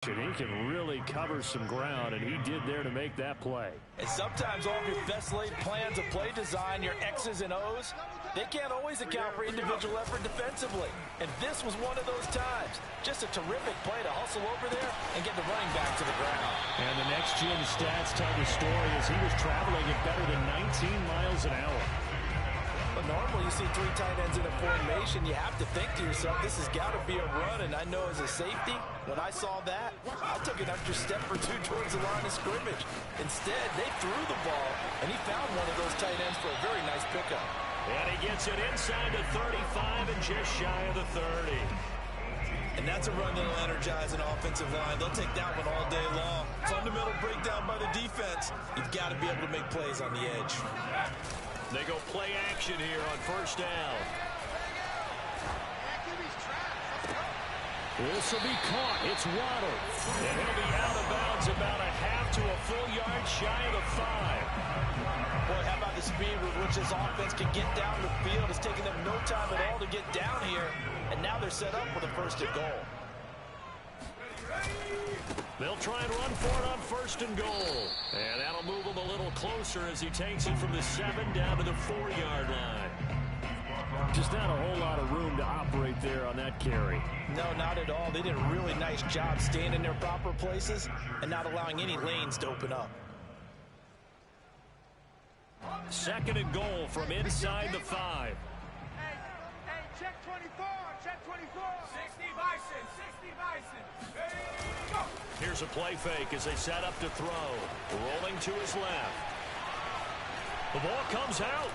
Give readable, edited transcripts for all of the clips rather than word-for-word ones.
He can really cover some ground, and he did there to make that play. And sometimes all of your best laid plans of play design, your X's and O's, they can't always account for individual effort defensively. And this was one of those times. Just a terrific play to hustle over there and get the running back to the ground. And the next gen stats tell the story as he was traveling at better than 19 miles an hour. But normally you see three tight ends in a formation, you have to think to yourself, this has got to be a run. And I know as a safety, when I saw that, I took an extra step or two towards the line of scrimmage. Instead, they threw the ball, and he found one of those tight ends for a very nice pickup. And he gets it inside the 35 and just shy of the 30. And that's a run that'll energize an offensive line. They'll take that one all day long. Fundamental breakdown by the defense. You've got to be able to make plays on the edge. They go play action here on first down. This will be caught. It's Waddle. And he'll be out of bounds about a half to a full yard shy of the 5. Boy, how about the speed with which this offense can get down the field? It's taking them no time at all to get down here. And now they're set up with a first and goal. They'll try and run for it on first and goal. And that'll move him a little closer as he takes it from the 7 down to the 4-yard line. Just not a whole lot of room to operate there on that carry. No, not at all. They did a really nice job staying in their proper places and not allowing any lanes to open up. Second and goal from inside the 5. Hey, check 24, check 24. 60 Bison, 60 Bison. Hey, go. Here's a play fake as they set up to throw. Rolling to his left. The ball comes out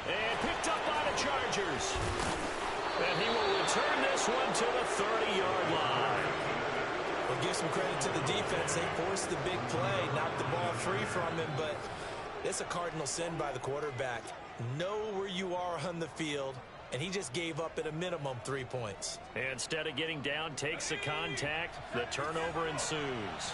and picked up by the Chargers. And he will return this one to the 30-yard line. Well, give some credit to the defense. They forced the big play, knocked the ball free from him, but it's a cardinal sin by the quarterback. Know where you are on the field, and he just gave up at a minimum 3 points. Instead of getting down, takes the contact. The turnover ensues.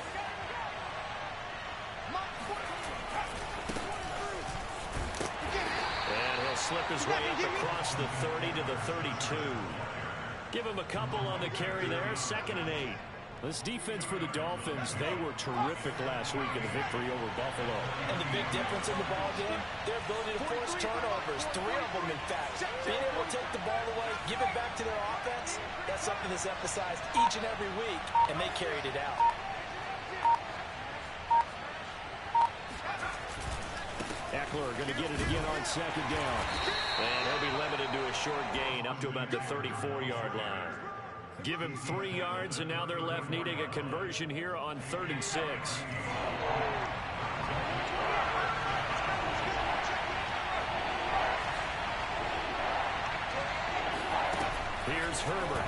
And he'll slip his way up across the 30 to the 32. Give him a couple on the carry there. 2nd and 8. This defense for the Dolphins, they were terrific last week in the victory over Buffalo. And the big difference in the ball game, their ability to force turnovers. 3 of them, in fact. Being able to take the ball away, give it back to their offense, that's something that's emphasized each and every week, and they carried it out. Eckler going to get it again on 2nd down. And he'll be limited to a short gain up to about the 34-yard line. Give him 3 yards, and now they're left needing a conversion here on 3rd and 6. Here's Herbert.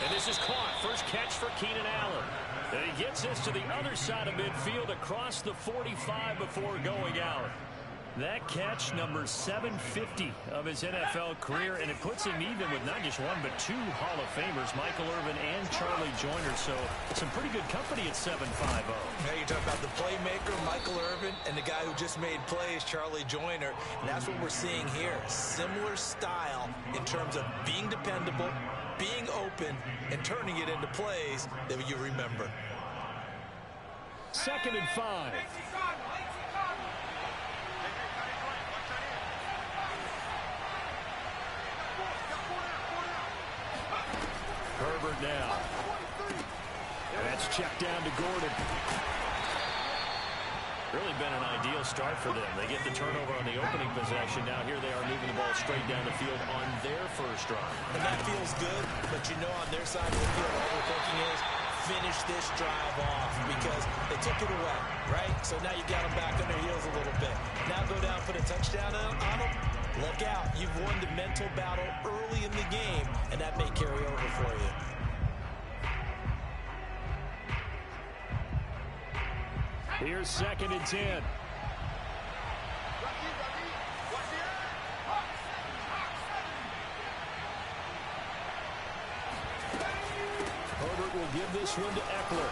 And this is caught. First catch for Keenan Allen. And he gets this to the other side of midfield across the 45 before going out. That catch, number 750 of his NFL career, and it puts him even with not just one but 2 Hall of Famers, Michael Irvin and Charlie Joyner. So some pretty good company at 750. Now you talk about the playmaker, Michael Irvin, and the guy who just made plays, Charlie Joyner. And that's what we're seeing here. Similar style in terms of being dependable, being open, and turning it into plays that you remember. 2nd and 5. Herbert now. And that's checked down to Gordon. Really been an ideal start for them. They get the turnover on the opening possession. Now here they are moving the ball straight down the field on their first drive. And that feels good, but you know on their side of the field, all we're thinking is finish this drive off because they took it away, right? So now you got them back on their heels a little bit. Now go down, put a touchdown on them. Look out. You've won the mental battle early in the game, and that may carry over for you. Here's 2nd and 10. Herbert will give this one to Eckler.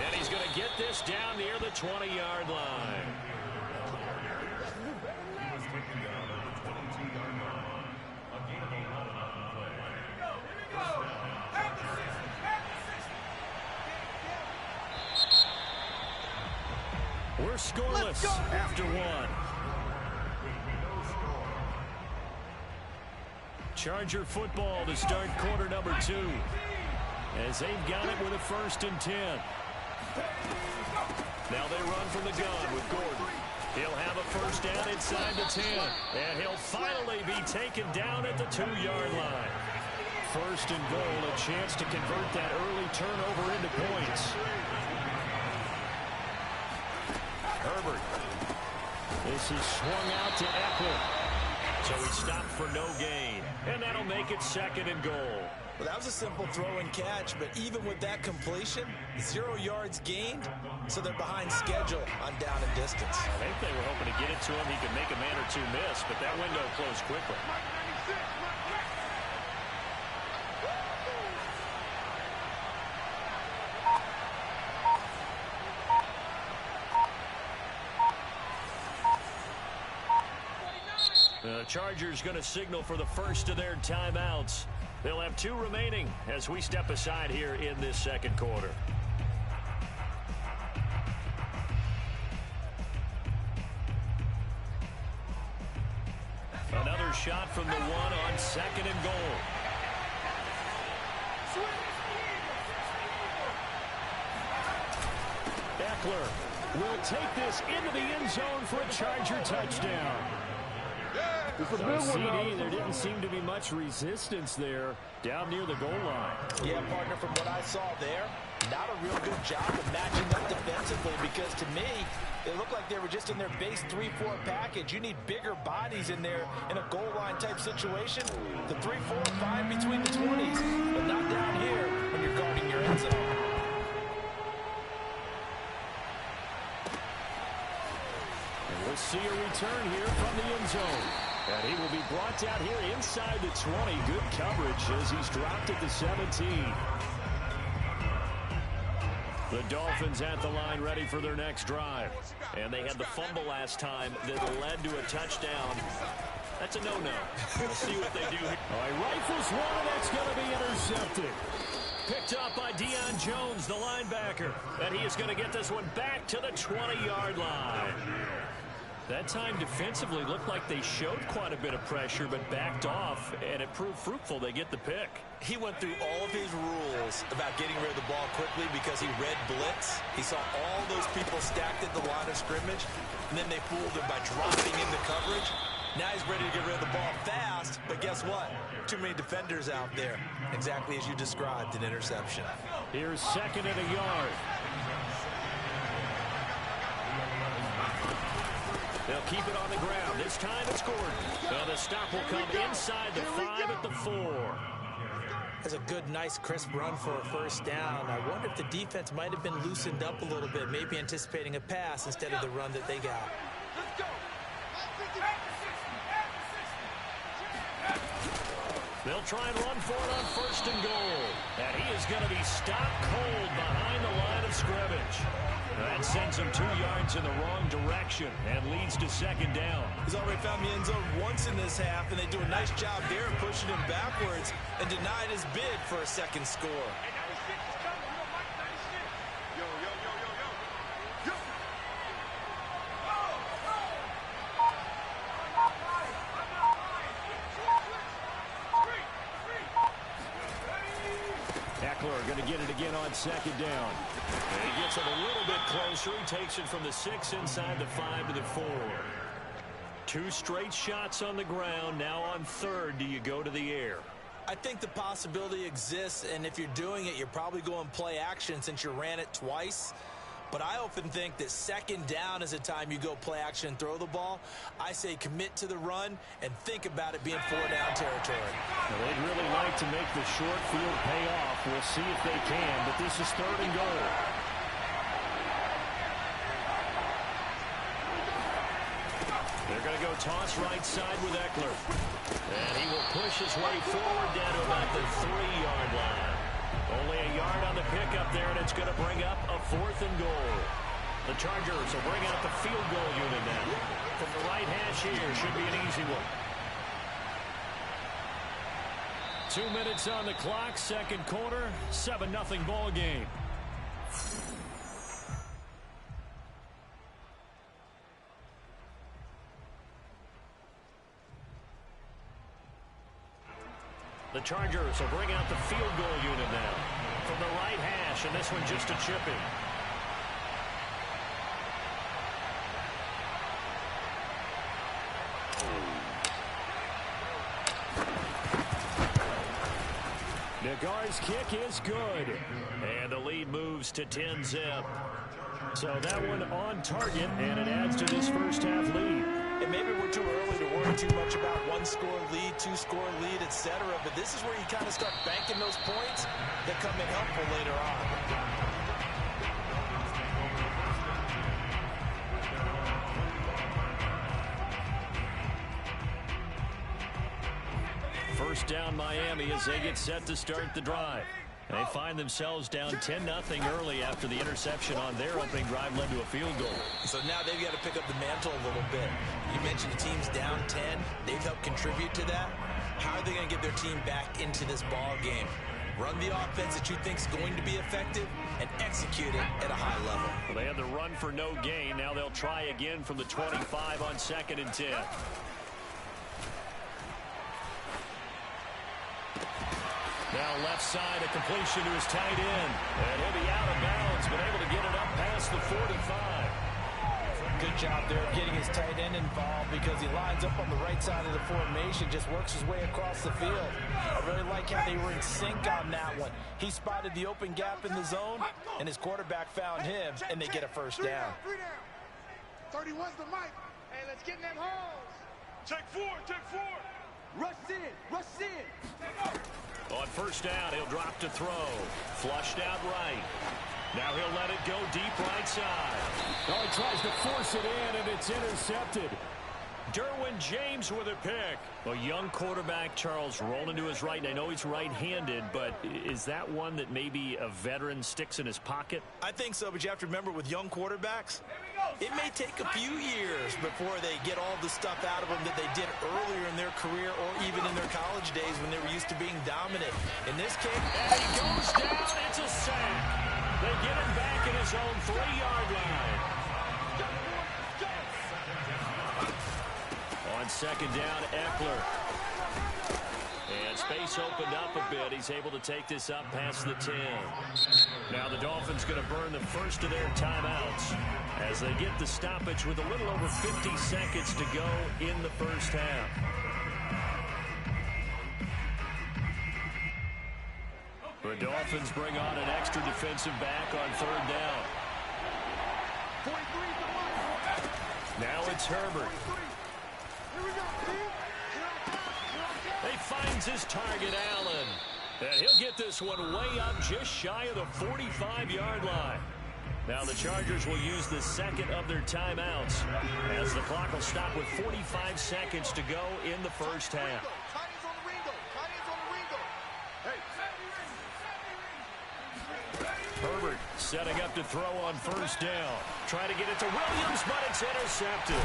And he's going to get this down near the 20-yard line. We're scoreless after one. Charger football to start quarter number 2. As they've got it with a 1st and 10. Now they run from the gun with Gordon. He'll have a 1st down inside the 10. And he'll finally be taken down at the 2-yard line. 1st and goal, a chance to convert that early turnover into points. Herbert. This is swung out to Eckler. So he stopped for no gain. And that'll make it 2nd and goal. Well, that was a simple throw and catch, but even with that completion, 0 yards gained, so they're behind schedule on down and distance. I think they were hoping to get it to him. He could make a man or two miss, but that window closed quickly. The Chargers going to signal for the first of their timeouts. They'll have 2 remaining as we step aside here in this 2nd quarter. Another shot from the 1 on 2nd and goal. Eckler will take this into the end zone for a Charger touchdown. CD, there didn't seem to be much resistance there down near the goal line. Yeah, partner, from what I saw there, not a real good job of matching up defensively, because to me, it looked like they were just in their base 3-4 package. You need bigger bodies in there in a goal line type situation. The 3, 4, 5 between the 20s, but not down here when you're guarding your end zone. And we'll see a return here from the end zone. And he will be brought down here inside the 20. Good coverage as he's dropped at the 17. The Dolphins at the line ready for their next drive. And they had the fumble last time that led to a touchdown. That's a no-no. We'll see what they do here. All right, rifles one, that's going to be intercepted. Picked up by Deion Jones, the linebacker. And he is going to get this one back to the 20-yard line. That time defensively looked like they showed quite a bit of pressure but backed off, and it proved fruitful. They get the pick. He went through all of his rules about getting rid of the ball quickly because he read blitz. He saw all those people stacked at the line of scrimmage, and then they fooled him by dropping into coverage. Now he's ready to get rid of the ball fast, but guess what? Too many defenders out there. Exactly as you described, an interception. Here's 2nd and a yard. They'll keep it on the ground. This time it's Gordon. And the stop will come inside the 5 at the 4. That's a good, nice, crisp run for a 1st down. I wonder if the defense might have been loosened up a little bit, maybe anticipating a pass instead of the run that they got. They'll try and run for it on 1st and goal. And he is going to be stopped cold behind the line of scrimmage. That sends him 2 yards in the wrong direction and leads to 2nd down. He's already found the end zone once in this half, and they do a nice job there pushing him backwards and denied his bid for a 2nd score. Eckler going to get it again on 2nd down. And he gets it a little bit closer. He takes it from the 6 inside the 5 to the 4. 2 straight shots on the ground. Now on 3rd, do you go to the air? I think the possibility exists, and if you're doing it, you're probably going play action since you ran it twice. But I often think that 2nd down is a time you go play action and throw the ball. I say commit to the run and think about it being 4-down territory. Now, they'd really like to make the short field pay off. We'll see if they can, but this is 3rd and goal. They're going to go toss right side with Eckler. And he will push his way forward down to about the 3-yard line. Only a yard on the pickup there, and it's going to bring up a 4th and goal. The Chargers will bring out the field goal unit now. From the right hash here, should be an easy one. 2 minutes on the clock, 2nd quarter, 7-0 ball game. Chargers will bring out the field goal unit now. From the right hash, and this one just a chip in. Nagar's kick is good. And the lead moves to 10-zip. So that one on target, and it adds to this first half lead. And maybe we're too early to worry too much about one-score lead, two-score lead, etc. But this is where you kind of start banking those points that come in helpful later on. First down Miami as they get set to start the drive. They find themselves down 10-0 early after the interception on their opening drive led to a field goal. So now they've got to pick up the mantle a little bit. You mentioned the team's down 10. They've helped contribute to that. How are they going to get their team back into this ball game? Run the offense that you think is going to be effective and execute it at a high level. Well, they had the run for no gain. Now they'll try again from the 25 on 2nd and 10. Now left side, a completion to his tight end. And he'll be out of bounds, but able to get it up past the 45. Good job there of getting his tight end involved because he lines up on the right side of the formation, just works his way across the field. I really like how they were in sync on that one. He spotted the open gap in the zone, and his quarterback found him, and they get a first down. 31's the mic. Hey, let's get in them holes. Check four. Rush in. On first down, he'll drop to throw. Flushed out right. Now he'll let it go deep right side. Oh, he tries to force it in, and it's intercepted. Derwin James with a pick. A young quarterback, Charles, rolling to his right. And I know he's right-handed, but is that one that maybe a veteran sticks in his pocket? I think so, but you have to remember with young quarterbacks, it may take a few years before they get all the stuff out of them that they did earlier in their career or even in their college days when they were used to being dominant. In this case, and he goes down. It's a sack. They get him back in his own 3-yard line. On second down, Eckler. And space opened up a bit. He's able to take this up past the 10. Now the Dolphins going to burn the first of their timeouts as they get the stoppage with a little over 50 seconds to go in the first half. The Dolphins bring on an extra defensive back on third down. Now it's Herbert. He finds his target, Allen. And he'll get this one way up just shy of the 45-yard line. Now the Chargers will use the second of their timeouts as the clock will stop with 45 seconds to go in the first half. Herbert setting up to throw on first down. Trying to get it to Williams, but it's intercepted.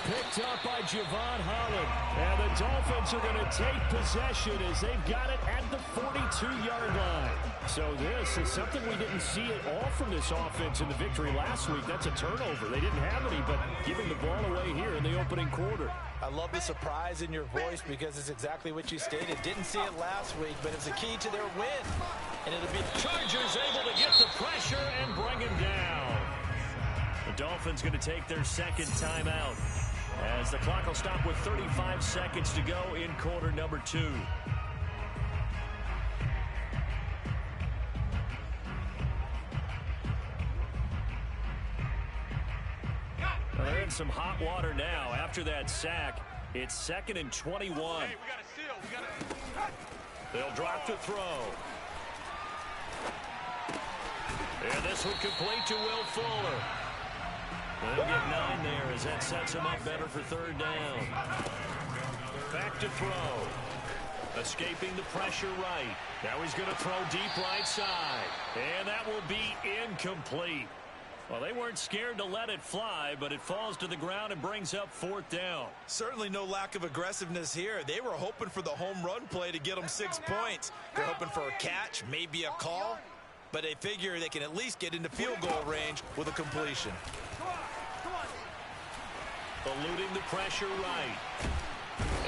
Picked up by Javon Holland. And the Dolphins are going to take possession as they've got it at the 42-yard line. So this is something we didn't see at all from this offense in the victory last week. That's a turnover. They didn't have any, but giving the ball away here in the opening quarter. I love the surprise in your voice because it's exactly what you stated. Didn't see it last week, but it's a key to their win. And it'll be the Chargers able to get the pressure and bring him down. The Dolphins going to take their second timeout as the clock will stop with 35 seconds to go in quarter number 2. Well, they're in some hot water now. After that sack, it's 2nd and 21. Hey, we got a steal. They'll drop to throw. And this one complete to Will Fuller. They'll get 9 there as that sets him up better for third down. Back to throw. Escaping the pressure right. Now he's going to throw deep right side. And that will be incomplete. Well, they weren't scared to let it fly, but it falls to the ground and brings up 4th down. Certainly no lack of aggressiveness here. They were hoping for the home run play to get them 6 points. They're hoping for a catch, maybe a call, but they figure they can at least get into field goal range with a completion. Eluding the pressure right.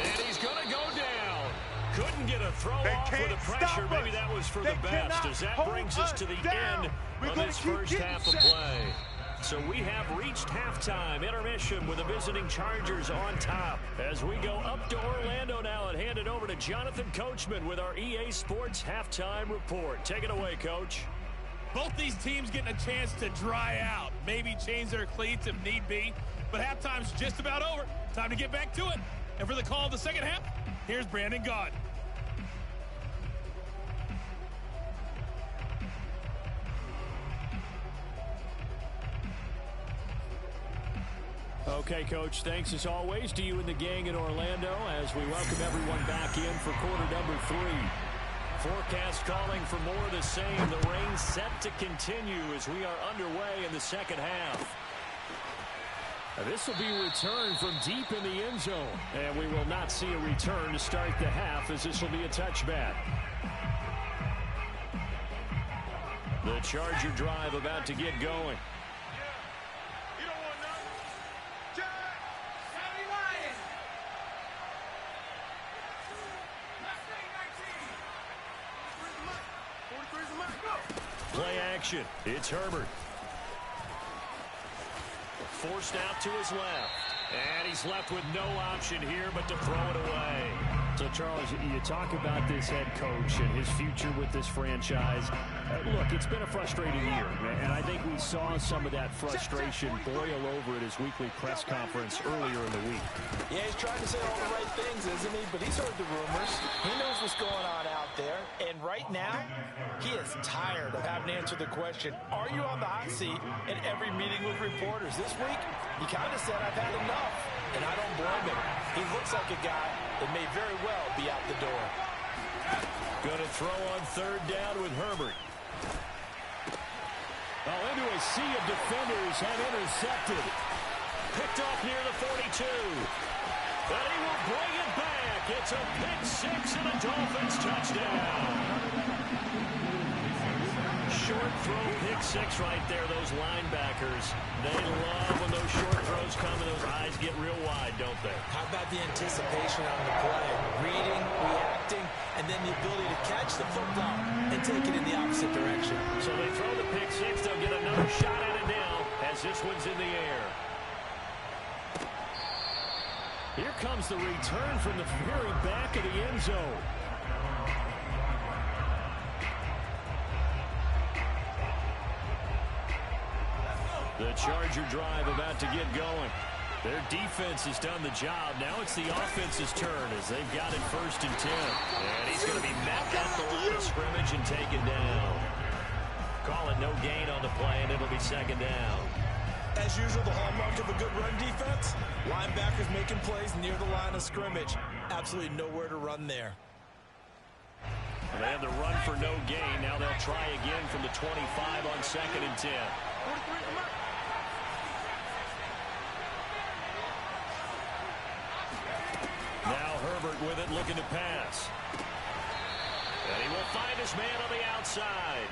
And he's going to go down. Couldn't get a throw off with the pressure. Maybe that was for the best, as that brings us to the end of this first half of play. So we have reached halftime intermission with the visiting Chargers on top. As we go up to Orlando now and hand it over to Jonathan Coachman with our EA Sports halftime report. Take it away, Coach. Both these teams getting a chance to dry out, maybe change their cleats if need be. But halftime's just about over. Time to get back to it. And for the call of the second half, here's Brandon Gaud. Okay, Coach, thanks as always to you and the gang in Orlando as we welcome everyone back in for quarter number 3. Forecast calling for more of the same. The rain set to continue as we are underway in the second half. This will be a return from deep in the end zone. And we will not see a return to start the half, as this will be a touchback. The Charger drive about to get going. Play action. It's Herbert. Forced out to his left. And he's left with no option here but to throw it away. So, Charles, you talk about this head coach and his future with this franchise. Look, it's been a frustrating year, and I think we saw some of that frustration boil over at his weekly press conference earlier in the week. Yeah, he's trying to say all the right things, isn't he? But he's heard the rumors. He knows what's going on out there. And right now, he is tired of having to answer the question, are you on the hot seat in every meeting with reporters? This week, he kind of said, I've had enough. And I don't blame him. He looks like a guy that may very well be out the door. Going to throw on third down with Herbert. Into a sea of defenders and intercepted. Picked off near the 42. But he will bring it back. It's a pick six and a Dolphins touchdown. Short throw pick six right there. Those linebackers, they love when those short throws come and those eyes get real wide, don't they? How about the anticipation on the play? Reading, reacting, and then the ability to catch the football and take it in the opposite direction. So they throw the pick six. They'll get another shot at it now as this one's in the air. Here comes the return from the very back of the end zone. The Charger drive about to get going. Their defense has done the job. Now it's the offense's turn as they've got it 1st and 10. And he's going to be met at the line of scrimmage and taken down. Call it no gain on the play, and it'll be 2nd down. As usual, the hallmark of a good run defense, linebackers making plays near the line of scrimmage. Absolutely nowhere to run there. And they had the run for no gain. Now they'll try again from the 25 on 2nd and 10. Now Herbert with it, looking to pass. And he will find his man on the outside.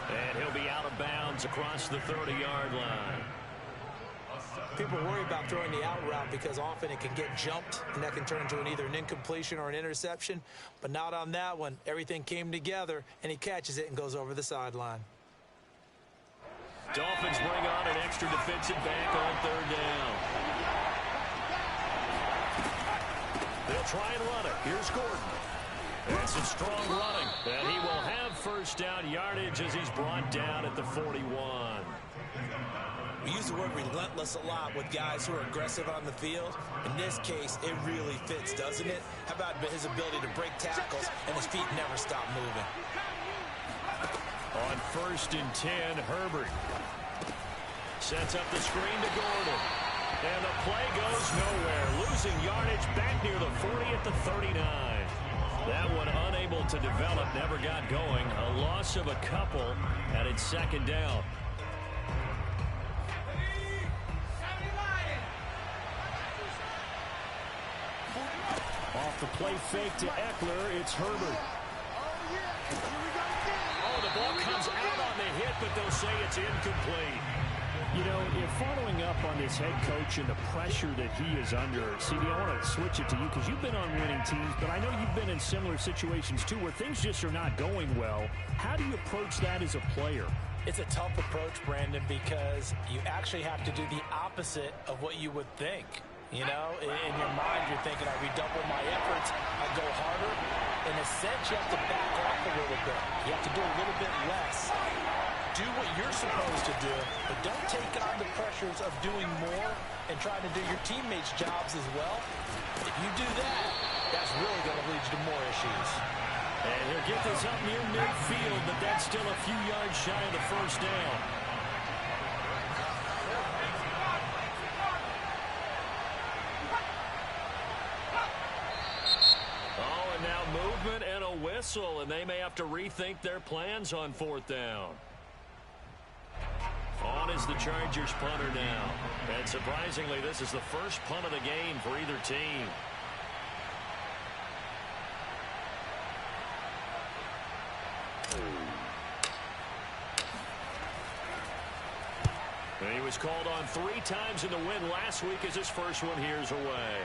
And he'll be out of bounds across the 30-yard line. People worry about throwing the out route because often it can get jumped, and that can turn into either an incompletion or an interception. But not on that one. Everything came together, and he catches it and goes over the sideline. Dolphins bring on an extra defensive back on 3rd down. They'll try and run it. Here's Gordon. And some strong running. And he will have 1st down yardage as he's brought down at the 41. We use the word relentless a lot with guys who are aggressive on the field. In this case, it really fits, doesn't it? How about his ability to break tackles and his feet never stop moving? On 1st and 10, Herbert sets up the screen to Gordon. And the play goes nowhere. Losing yardage back near the 40 at the 39. That one unable to develop, never got going. A loss of a couple, and it's 2nd down. Off the play fake to Eckler, it's Herbert. Oh, the ball comes out on the hit, but they'll say it's incomplete. You know, if following up on this head coach and the pressure that he is under, CD, I want to switch it to you because you've been on winning teams, but I know you've been in similar situations too where things just are not going well. How do you approach that as a player? It's a tough approach, Brandon, because you actually have to do the opposite of what you would think. You know, in your mind, you're thinking, I redouble my efforts, I go harder. In a sense, you have to back off a little bit. You have to do a little bit less. Do what you're supposed to do, but don't take on the pressures of doing more and trying to do your teammates' jobs as well. If you do that, that's really going to lead you to more issues. And he'll get this up near midfield, but that's still a few yards shy of the first down. Oh, and now movement and a whistle, and they may have to rethink their plans on fourth down. On is the Chargers punter now. And surprisingly, this is the first punt of the game for either team. And he was called on 3 times in the win last week as his first one here's away.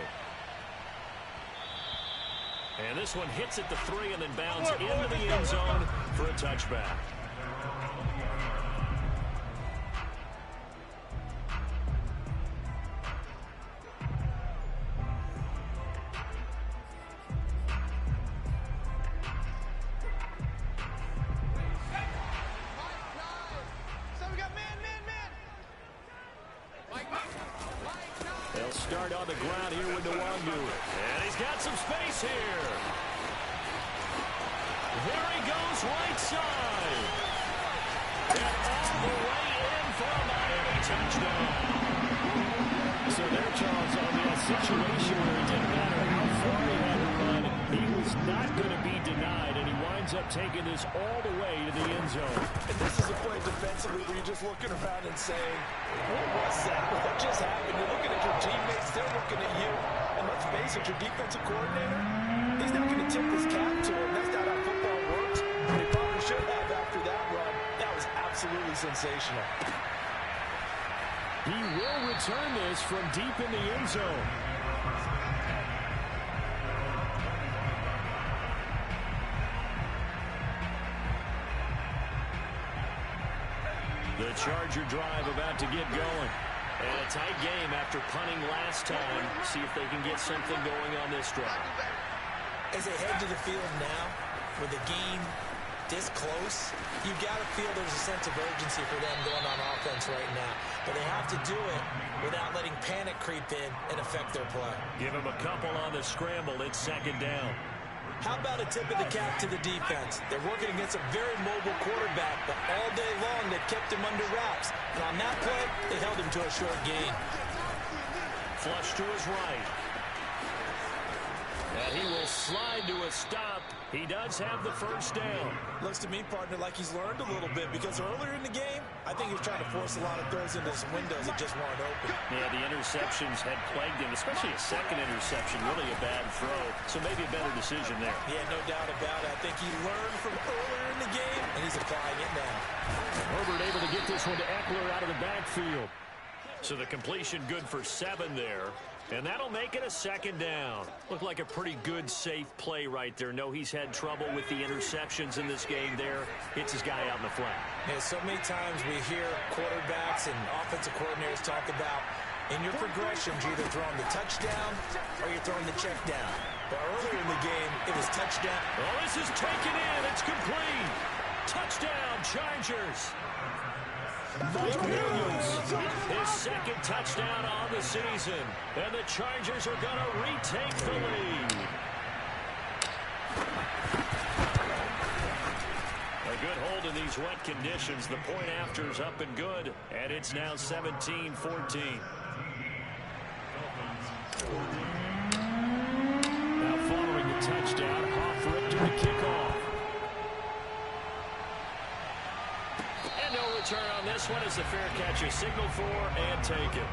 And this one hits at the 3 and then bounds into the end zone for a touchback. They'll start on the ground here with Nwangu. And he's got some space here. There he goes right side. And all the way in for a Miami touchdown. So there, Charles, on the situation where it didn't matter how far he had to run, he was not going to be denied, and he winds up taking this all the way to the end zone. And this is a play defensively where you're just looking around and saying, what was that? What just happened? You're looking at your teammates, they're looking at you. And let's face it, your defensive coordinator, he's not going to tip his cap to him. That's not how football works. But he probably should have after that run. That was absolutely sensational. He will return this from deep in the end zone. The Charger drive about to get going. And a tight game after punting last time. See if they can get something going on this drive. As they head to the field now, with the game this close, you've got to feel there's a sense of urgency for them going on offense right now. But they have to do it without letting panic creep in and affect their play. Give them a couple on the scramble. It's second down. How about a tip of the cap to the defense? They're working against a very mobile quarterback, but all day long they kept him under wraps. And on that play, they held him to a short gain. Flush to his right. And he will slide to a stop. He does have the first down. Looks to me, partner, like he's learned a little bit because earlier in the game, I think he was trying to force a lot of throws into some windows that just weren't open. Yeah, the interceptions had plagued him, especially a second interception, really a bad throw. So maybe a better decision there. Yeah, no doubt about it. I think he learned from earlier in the game, and he's applying it now. Herbert able to get this one to Eckler out of the backfield. So the completion good for 7 there. And that'll make it a second down. Looked like a pretty good, safe play right there. No, he's had trouble with the interceptions in this game there. Hits his guy out in the flat. Yeah, so many times we hear quarterbacks and offensive coordinators talk about in your progressions, you're either throwing the touchdown or you're throwing the check down. But earlier in the game, it was touchdown. Oh, this is taken in. It's complete. Touchdown, Chargers. Mike Williams, his second touchdown on the season. And the Chargers are going to retake the lead. A good hold in these wet conditions. The point after's up and good. And it's now 17-14. Now following the touchdown, Hoff ripped the kickoff. And no return on this one as the fair catch is signaled for and taken.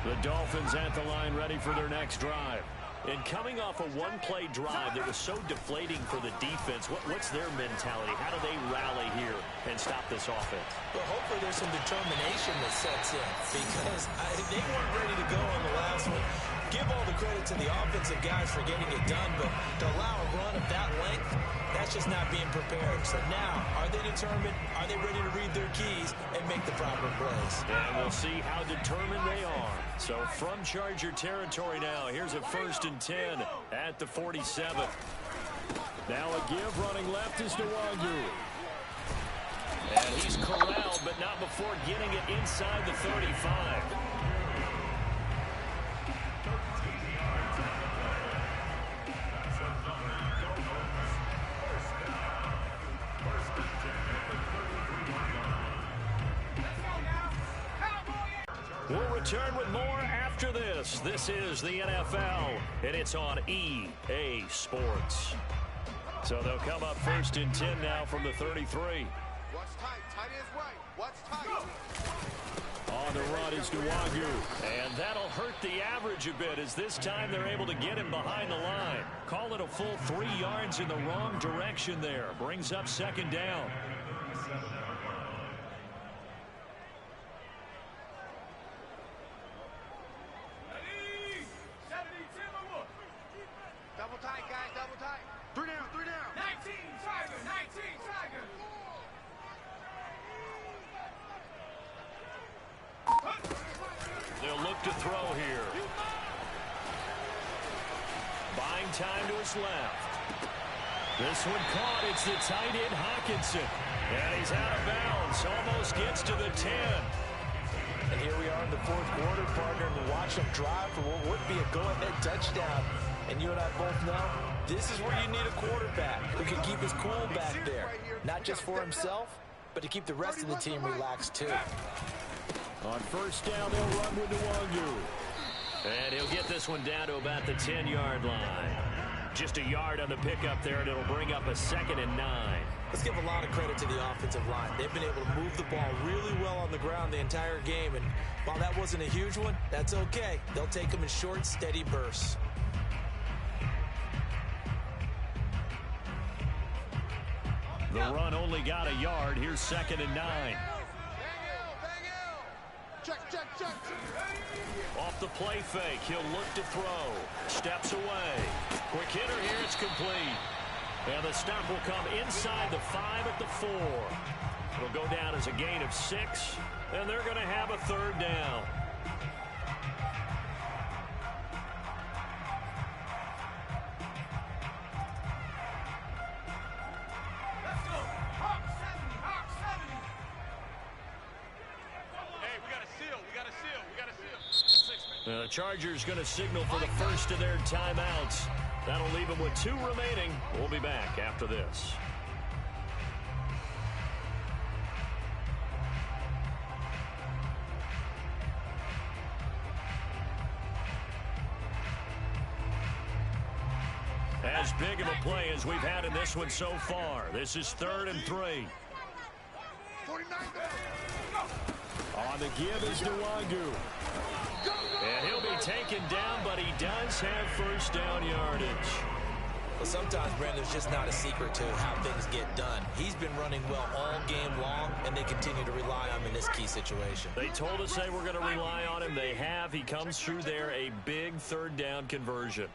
The Dolphins at the line ready for their next drive. And coming off a one-play drive that was so deflating for the defense, what's their mentality? How do they rally here and stop this offense? Well, hopefully there's some determination that sets in because they weren't ready to go on the last one. Give all the credit to the offensive guys for getting it done, but to allow a run of that length, that's just not being prepared. So now, are they determined? Are they ready to read their keys and make the proper plays? And we'll see how determined they are. So from Charger territory now, here's a 1st and 10 at the 47. Now a give running left is Nwangu. And he's corralled, but not before getting it inside the 35. We'll return with more after this. This is the NFL, and it's on EA Sports. So they'll come up 1st and 10 now from the 33. What's tight? Tight is right. What's tight? On the run is Nwangu, and that'll hurt the average a bit as this time they're able to get him behind the line. Call it a full 3 yards in the wrong direction there. Brings up 2nd down. Double tight, guys. Double tight. 3 down. 3 down. 19 Tiger. 19 Tiger. They'll look to throw here. Buying time to his left. This one caught. It's the tight end Hawkinson. And he's out of bounds. Almost gets to the 10. And here we are in the 4th quarter, partner, and watch them drive for what would be a go-ahead touchdown. And you and I both know this is where you need a quarterback who can keep his cool back there. Not just for himself, but to keep the rest of the team relaxed too. On 1st down, they'll run with Nwangu. And he'll get this one down to about the 10-yard line. Just a yard on the pickup there, and it'll bring up a 2nd and 9. Let's give a lot of credit to the offensive line. They've been able to move the ball really well on the ground the entire game. And while that wasn't a huge one, that's okay. They'll take them in short, steady bursts. The run only got a yard. Here's 2nd and 9. Bang Check. Off the play fake, he'll look to throw. Steps away. Quick hitter here, it's complete. And the stop will come inside the 5 at the 4. It'll go down as a gain of 6, and they're going to have a 3rd down. Let's go. Hawk 70. Hawk 70. Hey, we got a seal. We got a seal. 6 man. The Chargers going to signal for the first of their timeouts. That'll leave them with 2 remaining. We'll be back after this. As big of a play as we've had in this one so far. This is 3rd and 3. 49. On the give is Nwangu. And he'll be taken down, but he does have 1st down yardage. Well, sometimes, Brandon, there's just not a secret to how things get done. He's been running well all game long, and they continue to rely on him in this key situation. They told us they were going to rely on him. They have. He comes through there, a big 3rd down conversion.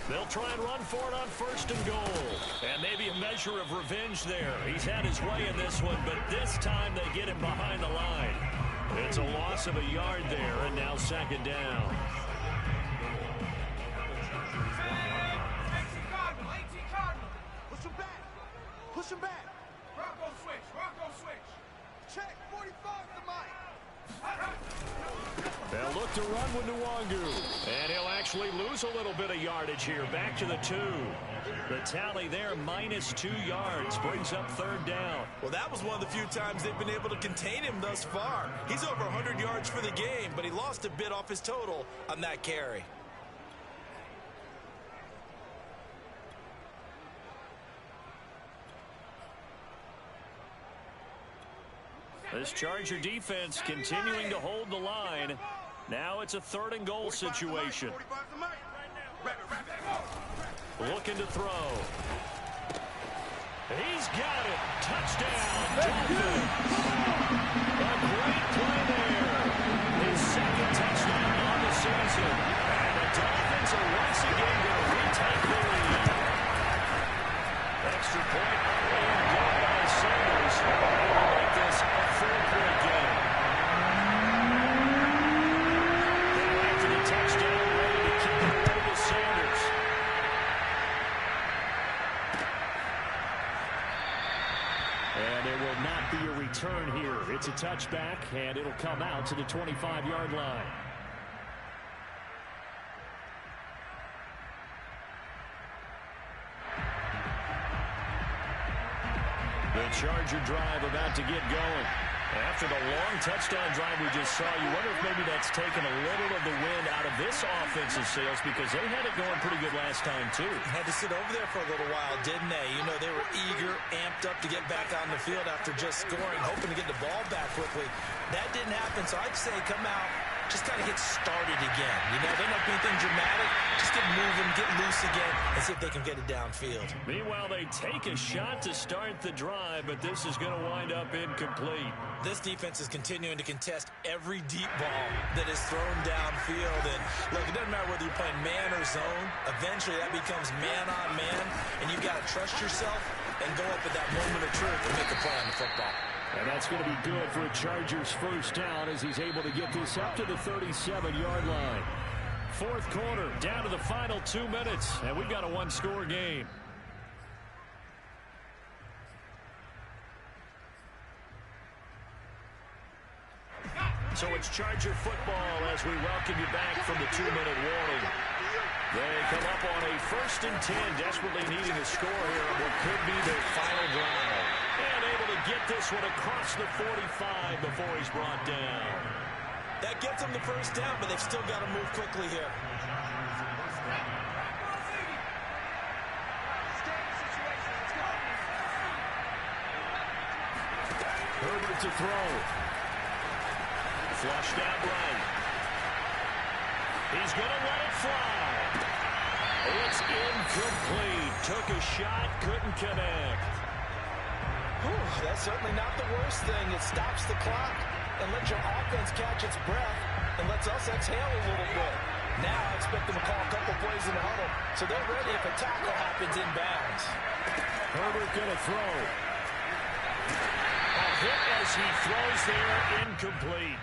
They'll try and run for it on 1st and goal. And maybe a measure of revenge there. He's had his way in this one, but this time they get him behind the line. It's a loss of a yard there, and now 2nd down. 18 Cardinal. Push him back. Push him back. Bronco switch. Bronco switch. Check. 45 to Mike. They'll look to run with Nwangu. And he'll actually lose a little bit of yardage here. Back to the 2. The tally there, minus 2 yards, brings up 3rd down. Well, that was one of the few times they've been able to contain him thus far. He's over 100 yards for the game, but he lost a bit off his total on that carry. This Charger defense continuing to hold the line. Now it's a 3rd and goal situation. Looking to throw. He's got it. Touchdown, Dolphins. A great play there. His 2nd touchdown on the season. And the Dolphins are once again going to retake the lead. Extra point and goal by Sanders. They will make this a 4-point game. Now after the touchdown, ready to kick it away to Sanders. And there will not be a return here. It's a touchback, and it'll come out to the 25-yard line. The Charger drive about to get going. After the long touchdown drive we just saw, you wonder if maybe that's taken a little of the wind out of this offensive sails because they had it going pretty good last time, too. Had to sit over there for a little while, didn't they? You know, they were eager, amped up to get back on the field after just scoring, hoping to get the ball back quickly. That didn't happen, so I'd say come out, just kind of get started again. You know, they're not being anything dramatic. Just get moving, get loose again, and see if they can get it downfield. Meanwhile, they take a shot to start the drive, but this is going to wind up incomplete. This defense is continuing to contest every deep ball that is thrown downfield. And look, it doesn't matter whether you're playing man or zone. Eventually, that becomes man on man, and you've got to trust yourself and go up at that moment of truth and make a play on the football. And that's going to be good for a Chargers 1st down as he's able to get this up to the 37-yard line. 4th quarter, down to the final 2 minutes, and we've got a 1-score game. So it's Charger football as we welcome you back from the 2-minute warning. They come up on a 1st and 10, desperately needing a score here on what could be their final drive. And able to get this one across the 45 before he's brought down. That gets them the 1st down, but they've still got to move quickly here. Herbert to throw. Flushed out right. He's going to let it fly. It's incomplete. Took a shot, couldn't connect. Whew, that's certainly not the worst thing. It stops the clock and lets your offense catch its breath and lets us exhale a little bit. Now I expect them to call a couple plays in the huddle, so they're ready if a tackle happens inbounds. Herbert going to throw. A hit as he throws there, incomplete.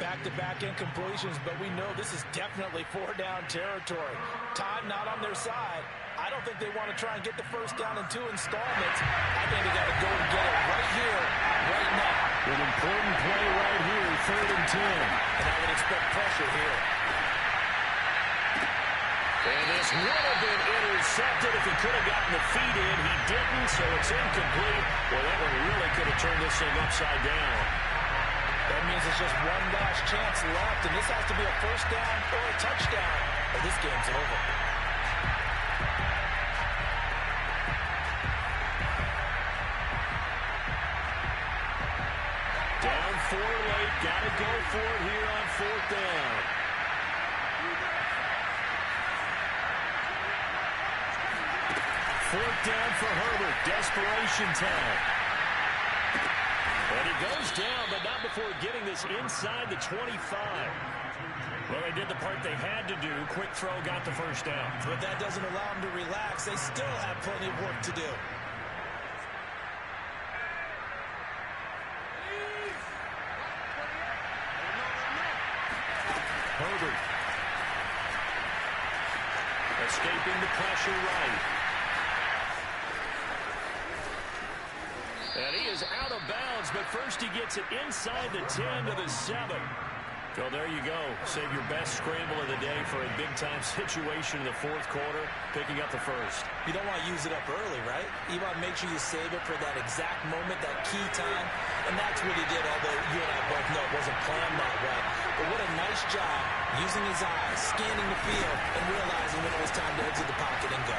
Back-to-back incompletions, but we know this is definitely 4-down territory. Time not on their side. I don't think they want to try and get the 1st down in 2 installments. I think they got to go and get it right here, right now. An important play right here, 3rd and 10. And I would expect pressure here. And this would have been intercepted if he could have gotten the feet in. He didn't, so it's incomplete. Well, that one really could have turned this thing upside down. That means it's just one last chance left, and this has to be a 1st down or a touchdown, or this game's over. Down 4 late, got to go for it here on 4th down. Fourth down for Herbert, desperation time. And he goes down, but not before getting this inside the 25. Well, they did the part they had to do. Quick throw, got the 1st down. But that doesn't allow them to relax. They still have plenty of work to do. Herbert. Escaping the pressure right. And he is out of bounds, but first he gets it inside the 10 to the 7. So there you go. Save your best scramble of the day for a big-time situation in the 4th quarter, picking up the 1st. You don't want to use it up early, right? You want to make sure you save it for that exact moment, that key time. And that's what he did, although you and I both know it wasn't planned that way. But what a nice job using his eyes, scanning the field, and realizing when it was time to exit the pocket and go.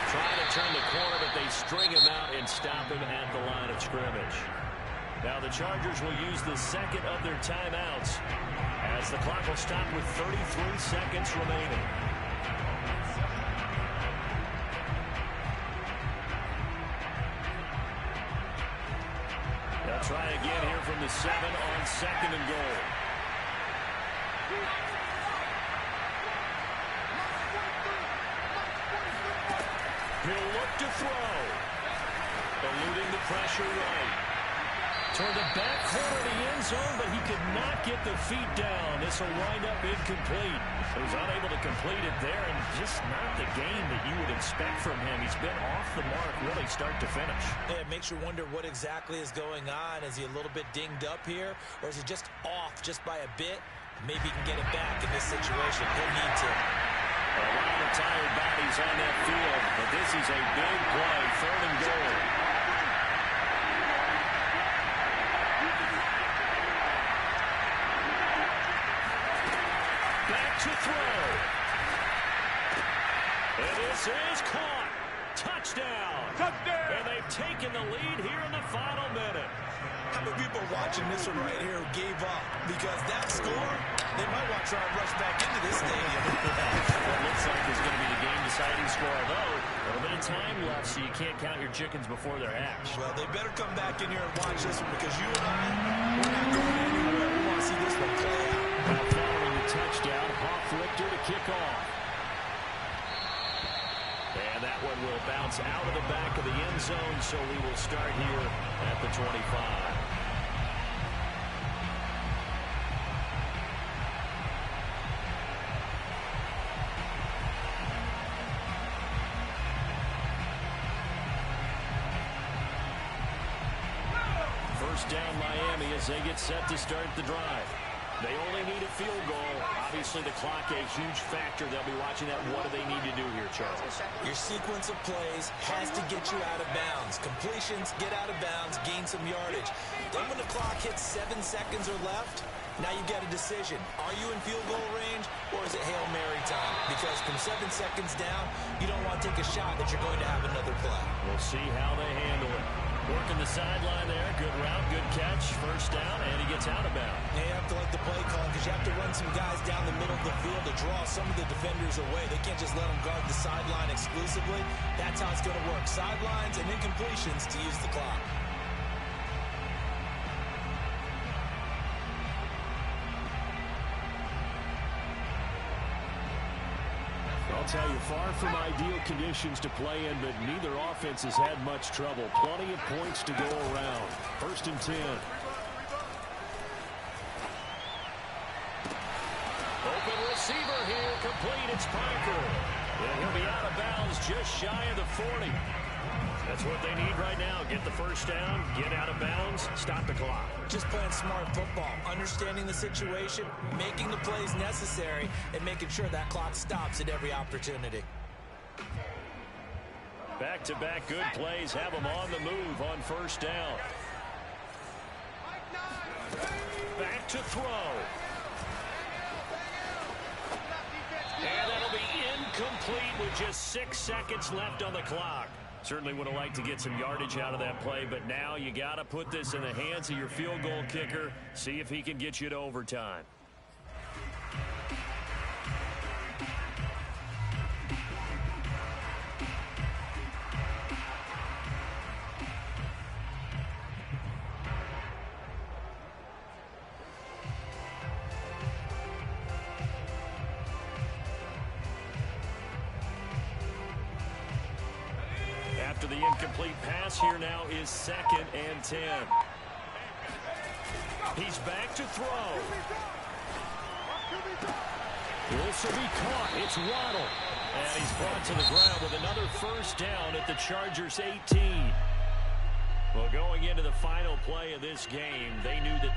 Trying to turn the corner, but they string him out and stop him at the line of scrimmage. Now Now the Chargers will use the second of their timeouts as the clock will stop with 33 seconds remaining. They'll try again here from the 7 on 2nd and goal. He'll look to throw. Eluding the pressure right. Toward the back corner of the end zone, but he could not get the feet down. This will wind up incomplete. He was unable to complete it there, and just not the game that you would expect from him. He's been off the mark really start to finish. Yeah, it makes you wonder what exactly is going on. Is he a little bit dinged up here, or is he just off just by a bit? Maybe he can get it back in this situation. He'll need to. A lot of tired bodies on that field, but this is a big play, 3rd and goal. Back to throw. And this is caught. Touchdown. Touchdown. And they've taken the lead here in the final minute. How many people watching this one right here gave up? Because that score, they might want to try and rush back into this stadium. What looks like is going to be the game-deciding score, although a little bit of time left, so you can't count your chickens before they're hatched. Well, they better come back in here and watch this one, because you and I, we're not going anywhere. We want to see this one play out. Now following the touchdown, Hoff-Richter to kick off. And that one will bounce out of the back of the end zone, so we will start here at the 25. First down Miami as they get set to start the drive. They only need a field goal. Obviously, the clock a huge factor. They'll be watching that. What do they need to do here, Charles? Your sequence of plays has to get you out of bounds. Completions, get out of bounds, gain some yardage. Then when the clock hits 7 seconds or left, now you get a decision. Are you in field goal range, or is it Hail Mary time? Because from 7 seconds down, you don't want to take a shot that you're going to have another play. We'll see how they handle it. Working the sideline there. Good route, good catch. First down, and he gets out of bounds. Yeah, you have to like the play call, because you have to run some guys down the middle of the field to draw some of the defenders away. They can't just let them guard the sideline exclusively. That's how it's going to work. Sidelines and incompletions to use the clock. I'll tell you, far from ideal conditions to play in, but neither offense has had much trouble. Plenty of points to go around. 1st and 10. Open receiver here, complete. It's Parker. And he'll be out of bounds just shy of the 40. That's what they need right now. Get the first down, get out of bounds, stop the clock. Just playing smart football, understanding the situation, making the plays necessary, and making sure that clock stops at every opportunity. Back-to-back good plays have them on the move on first down. Back to throw. And that'll be incomplete with just 6 seconds left on the clock. Certainly would have liked to get some yardage out of that play, but now you got to put this in the hands of your field goal kicker. See if he can get you to overtime. After the incomplete pass, here now is 2nd and 10. He's back to throw. This will be caught. It's Waddle. And he's brought to the ground with another first down at the Chargers 18. Well, going into the final play of this game, they knew that